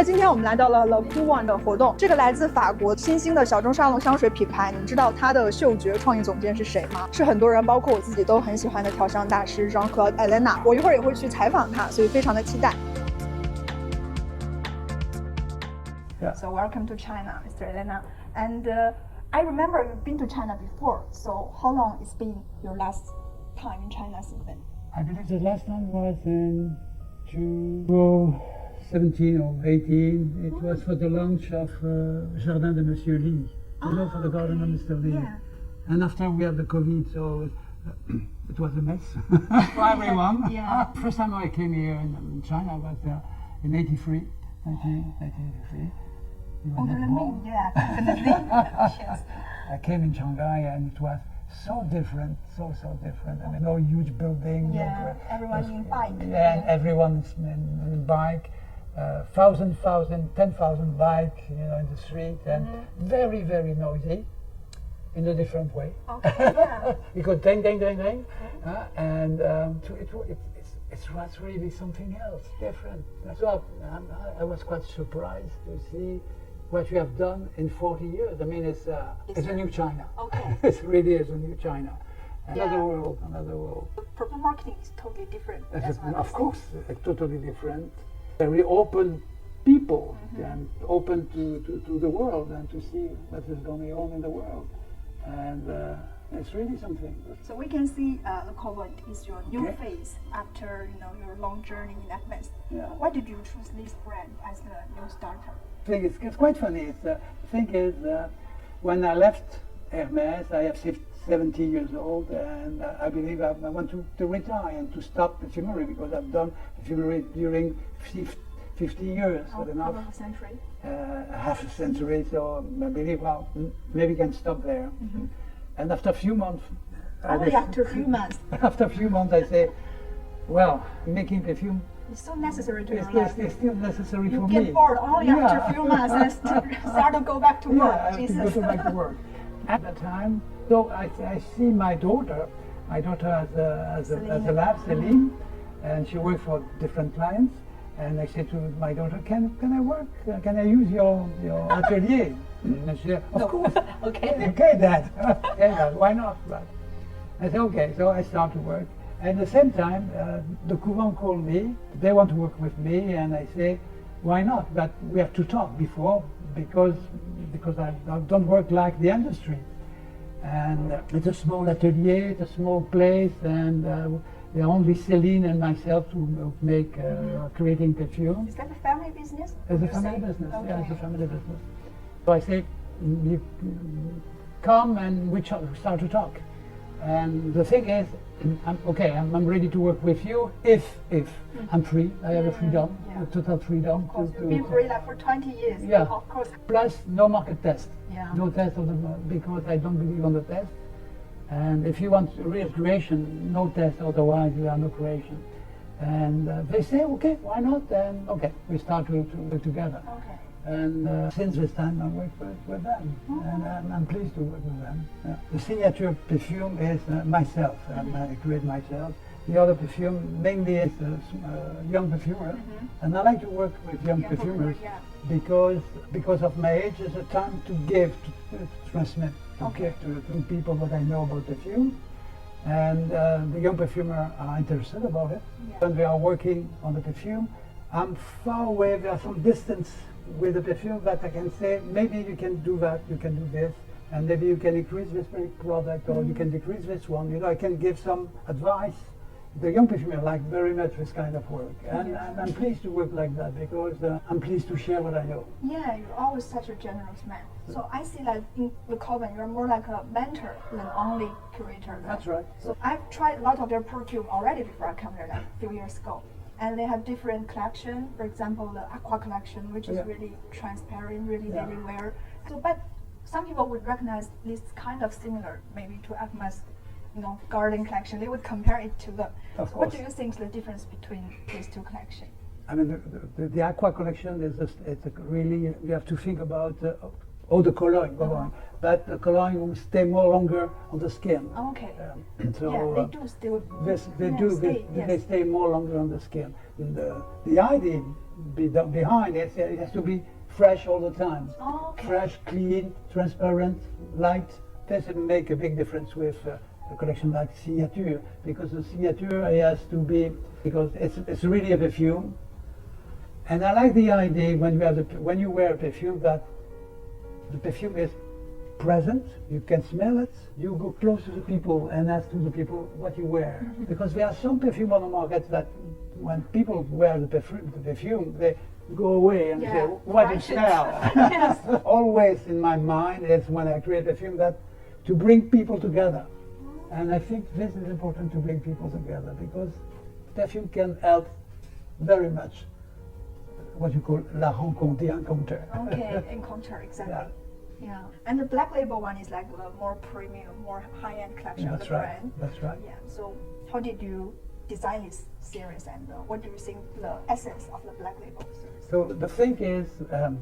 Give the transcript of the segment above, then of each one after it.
今天我们来到了 Le Couvent 的活动，这个来自法国新兴的小众沙龙香水品牌，你们知道它的嗅觉创意总监是谁吗？是很多人包括我自己都很喜欢的调香大师 Jean-Claude ELLENA， 我一会儿也会去采访他，所以非常的期待。So welcome to China, Mr. ELLENA. And I remember you've been to China before. So how long it's been your last time in China since then? I believe the last time was in 2017 or 18. It was for the launch of Jardin de Monsieur Lee. You know, for the garden of Mr. Lee. Yeah. And after we had the COVID, so it was a mess for everyone. Yeah. First time I came here in China was in 1983. Older than me, yeah, definitely. Yes. I came in Shanghai and it was so different, so different. I mean, no huge building. Yeah, everyone in bike. Yeah, and everyone's in bike. 10,000 bike, you know, in the street, and very, very noisy, in a different way. Okay, yeah. You go ding, ding, ding, ding, and it was really something else, different. So I was quite surprised to see what you have done in 40 years. I mean, it's a new China. Okay. It really is a new China. Another Yeah. world, another world. Perfume marketing is totally different. That's what I Of see. course, totally different. Very open people and open to the world and to see what is going on in the world. And it's really something. So we can see Le Couvent is your new Okay. phase after your long journey in Hermes. Yeah. Why did you choose this brand as the new starter? It's quite funny. The thing is, when I left Hermes, I have 70 years old, and I believe I want to retire and to stop perfumery because I've done perfumery during 50 years, Half enough. of a century. Half a century, so I believe, well, maybe we can stop there. And after a few months, Only after a few months. after a few months, I say, well, making perfume It's so necessary to your is life. still necessary You for get me. bored only after Yeah. a few months and start to go back to work. Yeah, I have to Jesus. go back to work. At the time, so I see my daughter as a lab, Celine, and she works for different clients. And I said to my daughter, can I work? Can I use your atelier? And she said, of course. Okay. Okay, Dad. Okay, Dad, why not? But I said, okay. So I start to work. At the same time, the Couvent called me. They want to work with me, and I say, why not? But we have to talk before because I don't work like the industry. And it's a small atelier, it's a small place, and there are only Celine and myself who make creating perfume. Is that a family business? It's a You family say? business. Okay. Yeah, it's a family business. So I say, you come and we start to talk. And the thing is, I'm ready to work with you if I'm free. I have a freedom, a total freedom. Of course, you've been free like for 20 years. Yeah. Of course. Plus, no market test. Yeah. No test of the because I don't believe on the test. And if you want real creation, no test. Otherwise, you have no creation. And they say, okay, why not? And okay, we start to work together. Okay. And since this time, I work with them, and I'm pleased to work with them. Yeah. The signature perfume is myself. I create myself. The other perfume mainly is young perfumer, and I like to work with young perfumers Yeah. because of my age. It's a time to give, to transmit, to give to people what I know about perfume. And the young perfumer are interested about it. Yeah. When they are working on the perfume, I'm far away. There's some distance with the perfume that I can say, maybe you can do that, you can do this, and maybe you can increase this product, or you can decrease this one. You know, I can give some advice. The young perfumer like very much this kind of work, and I'm pleased to work like that because I'm pleased to share what I know. Yeah, you're always such a generous man. So I see that in the Coven, you're more like a mentor than only curator. That's right. So I've tried a lot of their perfume already before I came here, like a few years ago. And they have different collection. For example, the Aqua collection, which is really transparent, really very rare. So, but some people would recognize this kind of similar, maybe to Hermes, garden collection. They would compare it to them. Of So what course. do you think is the difference between these two collections? I mean, the Aqua collection is it's really, you have to think about or the cologne, but the cologne will stay more longer on the skin. Okay. So Yeah, they do still. they stay more longer on the skin. And the idea behind it has to be fresh all the time. Okay. Fresh, clean, transparent, light. Does make a big difference with a collection like Signature, because the Signature has to be, because it's really a perfume. And I like the idea when you wear a perfume that the perfume is present, you can smell it, you go close to the people and ask to the people what you wear. Because there are some perfume on the market that when people wear the perfume, they go away and say, what do you smell? Yes. Always in my mind is when I create perfume that to bring people together. And I think this is important, to bring people together, because perfume can help very much what you call la rencontre, the encounter. Okay, encounter, exactly. Yeah. Yeah, and the Black Label one is like a more premium, more high-end collection of the brand. That's right. Yeah. So, how did you design this series, and what do you think the essence of the Black Label series? So the thing is,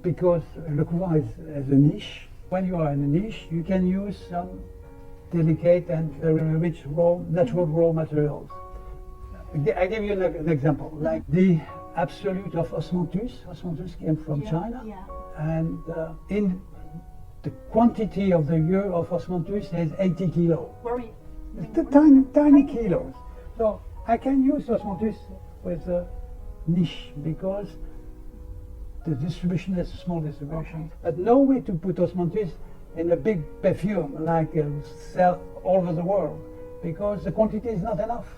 because Le Couvent is a niche. When you are in a niche, you can use some delicate and very rich natural raw materials. I give you an example, like the Absolute of Osmanthus. Osmanthus came from China, and in the quantity of the year of Osmanthus is 80 kilos. Very Tiny kilos. So I can use Osmanthus with a niche because the distribution is a small distribution. But no way to put Osmanthus in a big perfume like sell all over the world, because the quantity is not enough.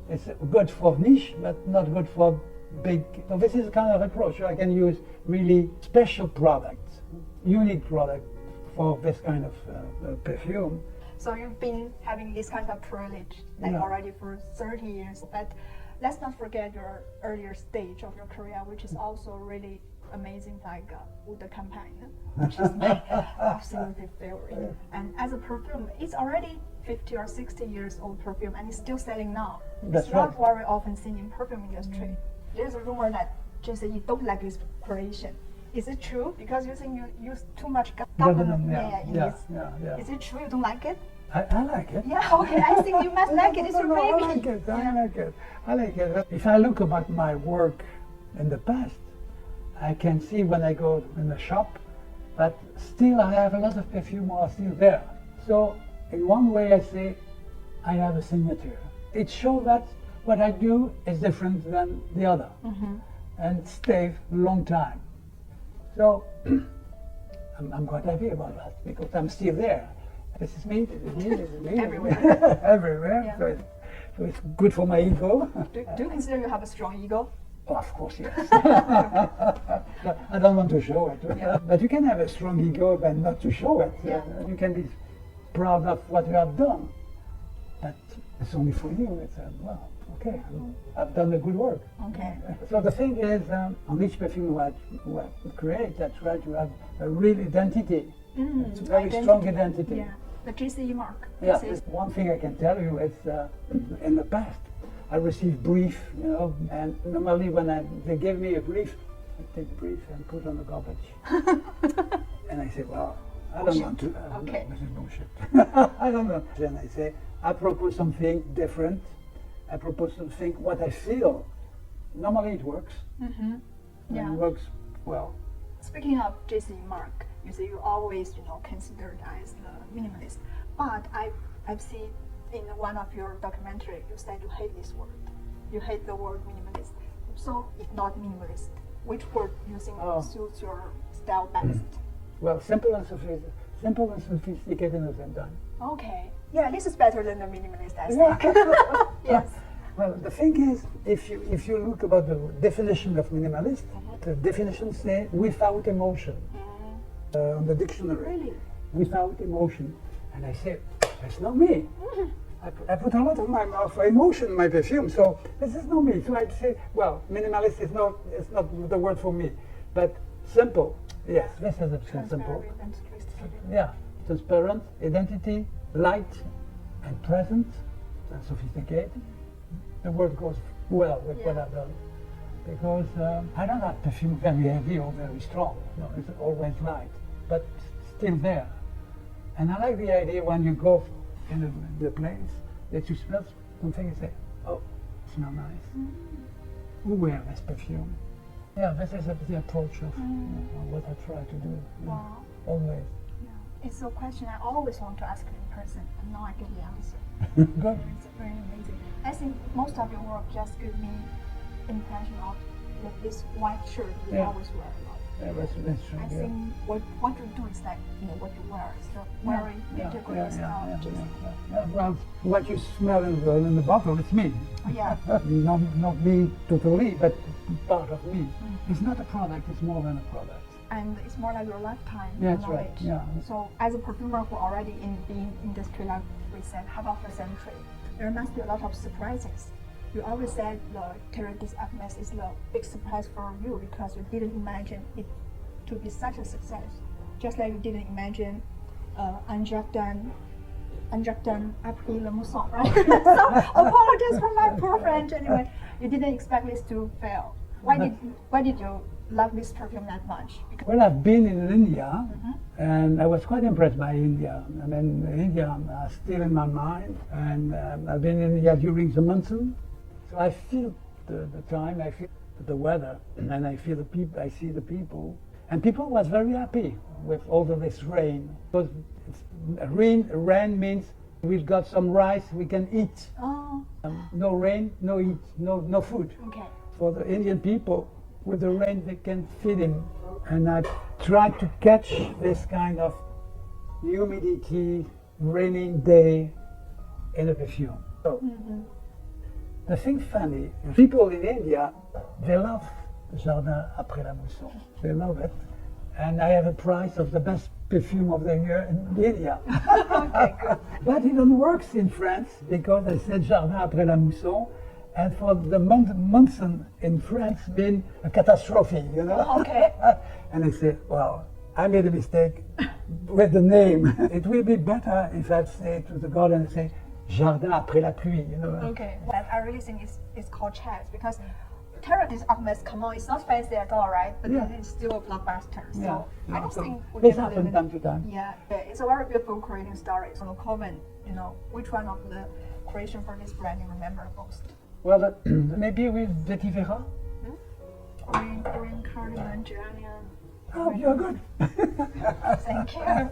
It's good for niche, but not good for big. So this is a kind of approach. I can use really special products, unique product for this kind of perfume. So you've been having this kind of privilege like already for 30 years, but let's not forget your earlier stage of your career, which is also really amazing, like Eau de Campagne, which is my absolutely favorite. And as a perfume, it's already 50 or 60 years old perfume, and it's still selling now. That's it's not very often seen in perfume industry. There's a rumor that Jason, you don't like this creation. Is it true? Because you think you use too much government in this. Is it true you don't like it? I like it. Yeah, okay, I think you must like it. It's your baby. I like it. If I look about my work in the past, I can see when I go in the shop that still I have a lot of perfume are still there. So in one way I say I have a signature. It shows that what I do is different than the other and stays a long time. So I'm quite happy about that because I'm still there. This is me, this is me, this is me. Everywhere. Everywhere. Yeah. So it's good for my ego. Do you consider you have a strong ego? Oh, of course, yes. I don't want to show it. But you can have a strong ego but not to show it. You can be proud of what you have done. But it's only for you. It's well, okay, I've done the good work. Okay. So the thing is, on each perfume I create, I try to have a real identity. It's a very strong identity. Yeah, the GCE mark. Yeah, one thing I can tell you is in the past, I received brief, and normally when they give me a brief, I take the brief and put it on the garbage. And I say, well, I don't want to. Okay. This is bullshit. I don't know. Then I say, I propose something different. I propose something what I feel. Normally it works. Yeah. It works well. Speaking of GCE mark, you say you always, considered as the minimalist. But I've seen in one of your documentary, you said you hate this word. You hate the word minimalist. So if not minimalist, which word you think suits your style best? Well, simple and sophisticated at the same time. Okay. Yeah, this is better than the minimalist, I think. Yes. Well, the thing is, if you look about the definition of minimalist, the definition says without emotion. On the dictionary, Really? Without emotion. And I say, that's not me. I put a lot of my emotion in my perfume, so this is not me. So I'd say, well, minimalist is not the word for me, but simple. Yes, this is simple. Yeah, transparent, identity, light, and present, and sophisticated. The word goes well with what I've done, because I don't have perfume very heavy or very strong. No, it's always light. but still there. And I like the idea when you go in the place that you smell something and say, oh, it smells nice. Who wears this perfume? Yeah, this is the approach of what I try to do. Wow. Always. Yeah. It's a question I always want to ask in person, and now I get the answer. Good. It's very amazing. I think most of your work just gives me impression of this white shirt you always wear a lot. Yeah, that's true. I think what you do is like what you wear. So very integrated style. Well, what you smell in the bottle, it's me. Yeah. not me totally, but part of me. It's not a product, it's more than a product. And it's more like your lifetime That's knowledge. right. Yeah. So as a perfumer who already in the industry, like we said, half of a century, there must be a lot of surprises. You always said the Terre des Armes is the big surprise for you because you didn't imagine it to be such a success. Just like you didn't imagine Un Jardin après le mousson, right? So apologies for my poor French. Anyway, you didn't expect this to fail. Why did you love this perfume that much? Well, I've been in India, and I was quite impressed by India. I mean, India is still in my mind, and I've been in India during the monsoon, so I feel the time, I feel the weather, and I feel the people. I see the people, and people was very happy with all of this rain. Because rain means we've got some rice we can eat. Oh. No rain, no eat, no food. Okay. For the Indian people, with the rain they can feed him. And I tried to catch this kind of humidity, raining day in a perfume. So the thing funny, people in India, they love Jardin après la mousson. They love it. And I have a prize of the best perfume of the year in India. Okay, good. But it don't work in France because I said Jardin après la mousson. And for the monsoon in France been a catastrophe, you know? Okay. And I said, well, I made a mistake with the name. It will be better if I say to the garden, I say, Jardin après la pluie, you know? Okay. But I really think it's called chess because Terre des Armes, come on, it's not fancy at all, right? But it's still a blockbuster. So I don't think we this can happens live time to time. Yeah, it's a very beautiful creating story. So comment, which one of the creation for this brand you remember most? Well, maybe with Vetiver Vera. Green cardamom, geranium. Oh, you're good. Thank you.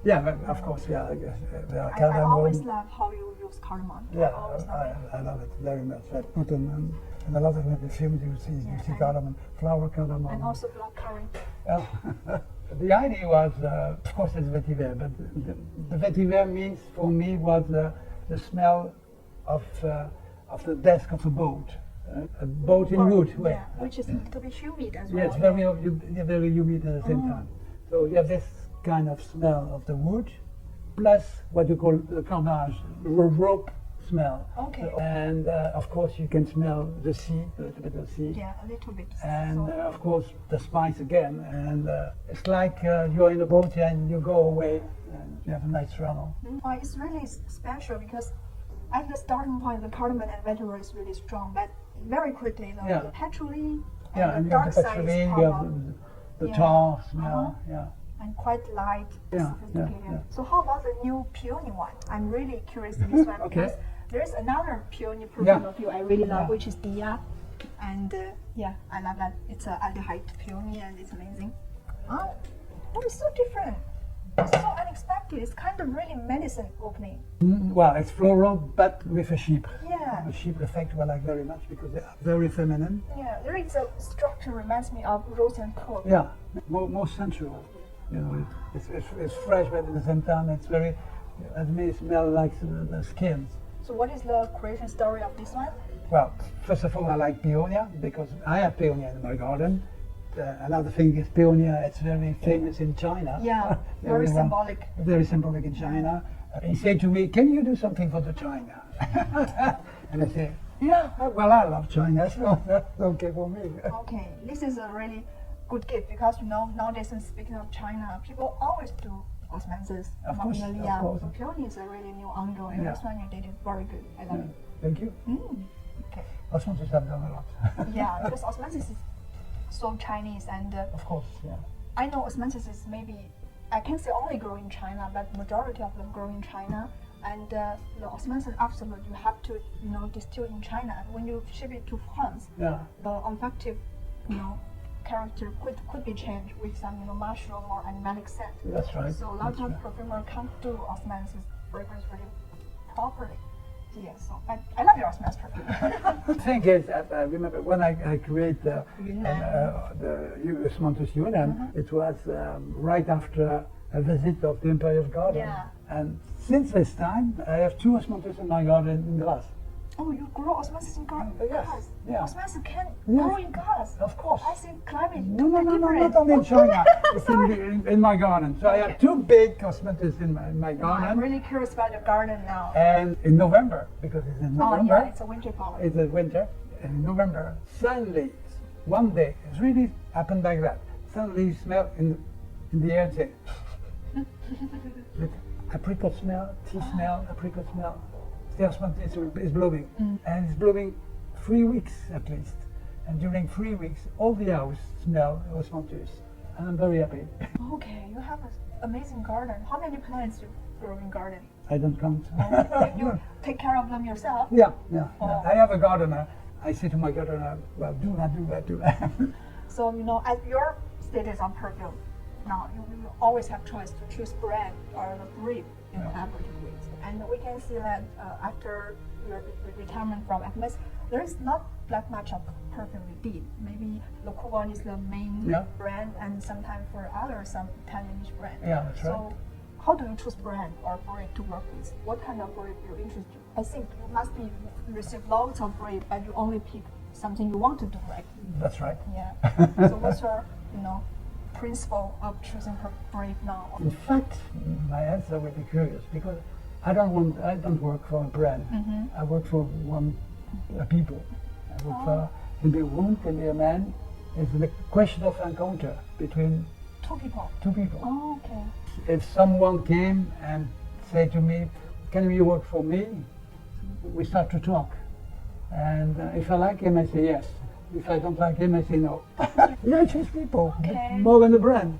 Yeah, but of course, yeah. I always love how you use cardamom. Yeah, I I love it very much. I put in a lot of the films you see cardamom, flower cardamom. And also black currant. The idea was, of course, it's vetiver, but the vetiver means for me was the smell of the desk of a boat in wood. Yeah, which is a little bit humid as well. Yeah, it's very humid at the same time. So you have this kind of smell of the wood, plus what you call the carnage, rope smell. Okay. And of course you can smell the sea, a little bit of the sea. Yeah, a little bit. And of course the spice again. And it's like you're in a boat and you go away and you have a nice travel. It's really special because at the starting point the cardamom and vetiver is really strong, but very quickly the patchouli and the dark side is you have the tar smell. And quite light, sophisticated. Yeah. So how about the new peony one? I'm really curious in this one because there's another peony perfume of you I really love, which is Dia. And I love that. It's an aldehyde peony and it's amazing. Oh, it's so different. It's so unexpected. It's kind of really medicine opening. Well, it's floral, but with a sheep. Yeah. The sheep effect I like very much because they are very feminine. Yeah, there is a structure reminds me of Rose and Coke. Yeah, more sensual. You know, it's fresh, but at the same time, it's very. It may smell like the skin. So, what is the creation story of this one? Well, first of all, I like peonia because I have peonia in my garden. Another thing is peonia. It's very famous in China. Yeah, very symbolic. Very symbolic in China. He said to me, "Can you do something for the China?" And I say, "Yeah, well, I love China, so that's okay for me." Okay, this is a really good gift because nowadays, speaking of China, people always do osmosis. Of course. So peony is a really new angle, and this one you did it very good. I love it. Thank you. Okay. Osmosis have done a lot. Yeah, because osmosis is so Chinese and of course, I know osmanthus is maybe, I can say only grow in China, but majority of them grow in China. And the osmanthus absolute you have to, distill in China. And when you ship it to France, Yeah. the olfactive, character could be changed with some, mushroom or animalic scent. That's right. So a lot of perfumer can't do osmanthus fragrance really properly. Yes, so I love your osmanthus perfume. The thing is, I remember when I create the osmanthus Yunnan, it was right after a visit of the Imperial Garden. Yeah. And since this time, I have 2 osmanthus in my garden in Grasse. Oh, you grow osmanthus in grass? Yes, yeah. Osmanthus can Yeah. grow in grass? Of course. I think climate No, different. not only in China. It's in my garden. So I have 2 big osmanthus in my I'm garden. really curious about your garden now. And in November, because it's in Oh, November, yeah, it's a winter flower. it's a winter, in November, suddenly, one day, it really happened like that. Suddenly you smell in the air, say, with apricot smell, tea smell, apricot smell. The osmanthus is blooming, and it's blooming 3 weeks at least. And during 3 weeks, all the house smell osmanthus, and I'm very happy. Okay, you have an amazing garden. How many plants you grow in garden? I don't count. You take care of them yourself? Yeah. Oh. I have a gardener. I say to my gardener, well, do that. So, at your status on perfume, now you always have choice to choose brand or the brief in collaborative ways. And we can see that after your retirement from FMS, there is not that much of perfume we did. Maybe Le Couvent is the main brand, and sometimes for others, some Italian niche brand. Yeah, that's right. So, how do you choose brand or brief to work with? What kind of brief you interest you? I think you must be receive lots of brief, but you only pick something you want to do, right? That's right. Yeah. So what's your, principle of choosing her brief now? In fact, my answer will be curious because I don't work for a brand. I work for a people. I work for, can be a woman, can be a man. It's the question of encounter between Two people. Oh, okay. If someone came and said to me, can you work for me? We start to talk. And if I like him, I say yes. If I don't like him, I say no. Yeah, I choose people, more than the brand.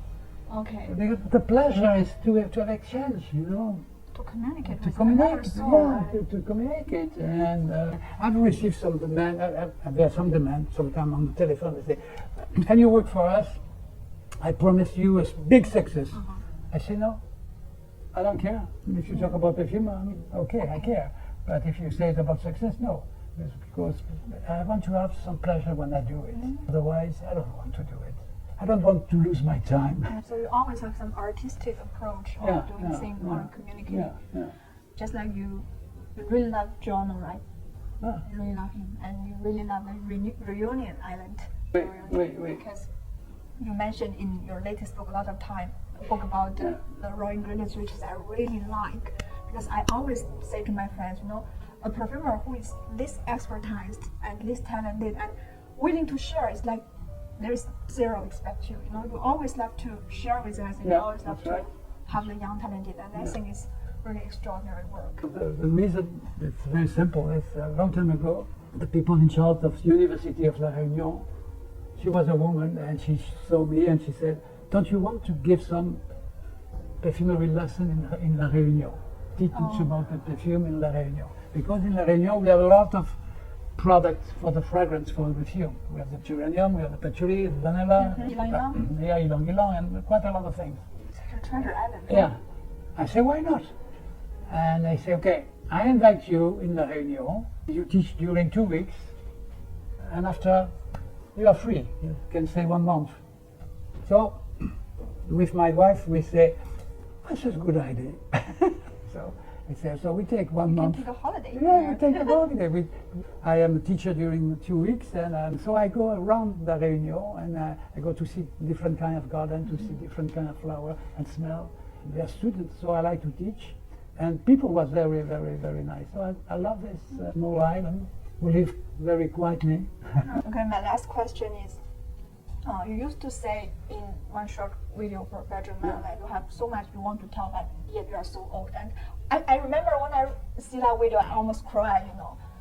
Okay. Because the pleasure is to exchange, To communicate to with communicate, another soul. to communicate. And I've received some demand, there's some demand, sometime on the telephone, they say, can you work for us? I promise you a big success. I say no, I don't care. If you talk about perfume, okay, I care. But if you say it's about success, no. It's because I want to have some pleasure when I do it. Otherwise, I don't want to do it. I don't want to lose my time. So you always have some artistic approach on doing things or communicating. Yeah. Just like you really love John, right? Ah. You really love him, and you really love the Reunion Island. Wait. Because you mentioned in your latest book a lot of time, a book about the raw ingredients, which I really like. Because I always say to my friends, a perfumer who is this expertized and this talented and willing to share is like there is zero expect you. You always love to share with us, and you always love to have the young talented, and I think it's really extraordinary work. The reason it's very simple is a long time ago, the people in charge of the University of La Réunion, she was a woman and she saw me and she said, don't you want to give some perfumery lesson in La Réunion? Teach about the perfume in La Réunion. Because in La Réunion we have a lot of products for the fragrance for the perfume. We have the geranium, we have the patchouli, the vanilla, ylang ylang, and quite a lot of things. It's like a treasure island. Yeah. I say, why not? And I say, okay, I invite you in La Réunion. You teach during 2 weeks, and after you are free. You can stay 1 month. So, with my wife, we say, this is a good idea. So we say, so we take 1 month. You can take a holiday. Yeah, we take a holiday. I am a teacher during 2 weeks, and so I go around La Réunion, and I go to see different kind of garden, to see different kind of flower and smell. They are students, so I like to teach. And people was very, very, very nice. So I love this small island. We live very quietly. Okay, my last question is, you used to say in one short video for Belgium that you have so much you want to tell, but yet you are so old. And I remember when I see that video, I almost cried,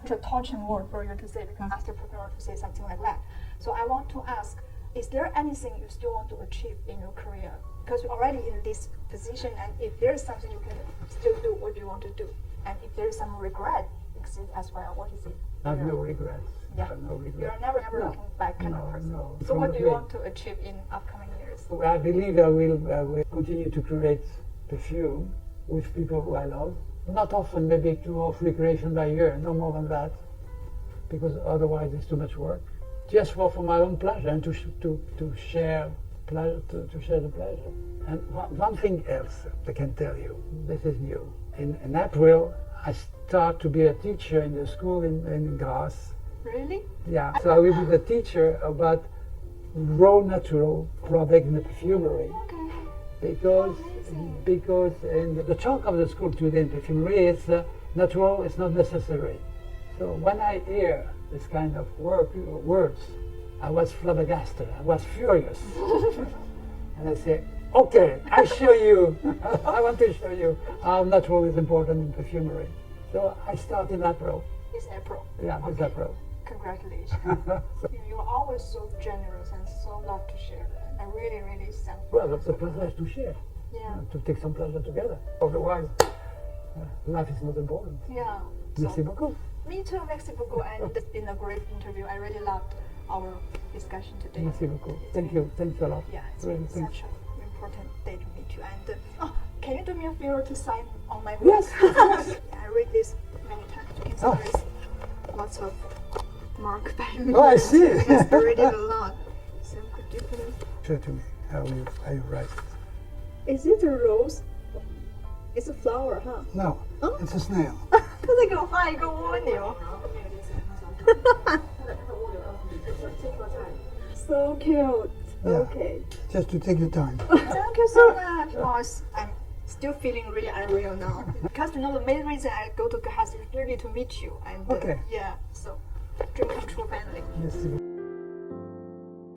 It's a touching word for you to say, because I asked the perfumer to say something like that. So I want to ask, is there anything you still want to achieve in your career? Because you're already in this position, and if there's something you can still do, what do you want to do? And if there's some regret exists as well, what is it? I have no regrets. Yeah. I have no regrets. You're never No. looking back kind of No, person. no. So From what the do you beginning. want to achieve in upcoming years? I believe I will continue to create perfume with people who I love. Not often, maybe 2 or 3 creations by year, no more than that, because otherwise it's too much work. Just for my own pleasure and to share pleasure, to share the pleasure. And one thing else I can tell you, this is new. In April, I start to be a teacher in the school in Grasse. Really? Yeah, so I will be the teacher about raw natural product in the perfumery. Okay. Because in the chunk of the school today in perfumery is natural, it's not necessary. So when I hear this kind of words, I was flabbergasted, I was furious. And I say, okay, I show you, I want to show you how natural is important in perfumery. So I start in April. It's April. Yeah, it's April. Congratulations. You're always so generous and so love to share. I really, really thank you. Well, the pleasure is to share, Yeah. to take some pleasure together. Otherwise, life is not important. Yeah. Merci beaucoup. Me too, merci beaucoup, and it's been a great interview. I really loved our discussion today. Merci beaucoup. Thank you. Thanks a lot. Yeah, it's Really, been thanks. such an important day to meet you. And can you do me a favor to sign on my book? Yes, of course. I read this many times. You can see Oh. there's lots of mark by me. Oh, I see. Yes, I read it a lot. So could you please? Show to me how you write it. Is it a rose? It's a flower, huh? No, Oh. it's a snail. 他在给我画一个蜗牛。So cute. Yeah. Okay. Just to take your time. Thank you so much. I'm still feeling really unreal now. Because the main reason I go to Grasse is really to meet you. And Okay. yeah, so dream come true finally. Merci beaucoup.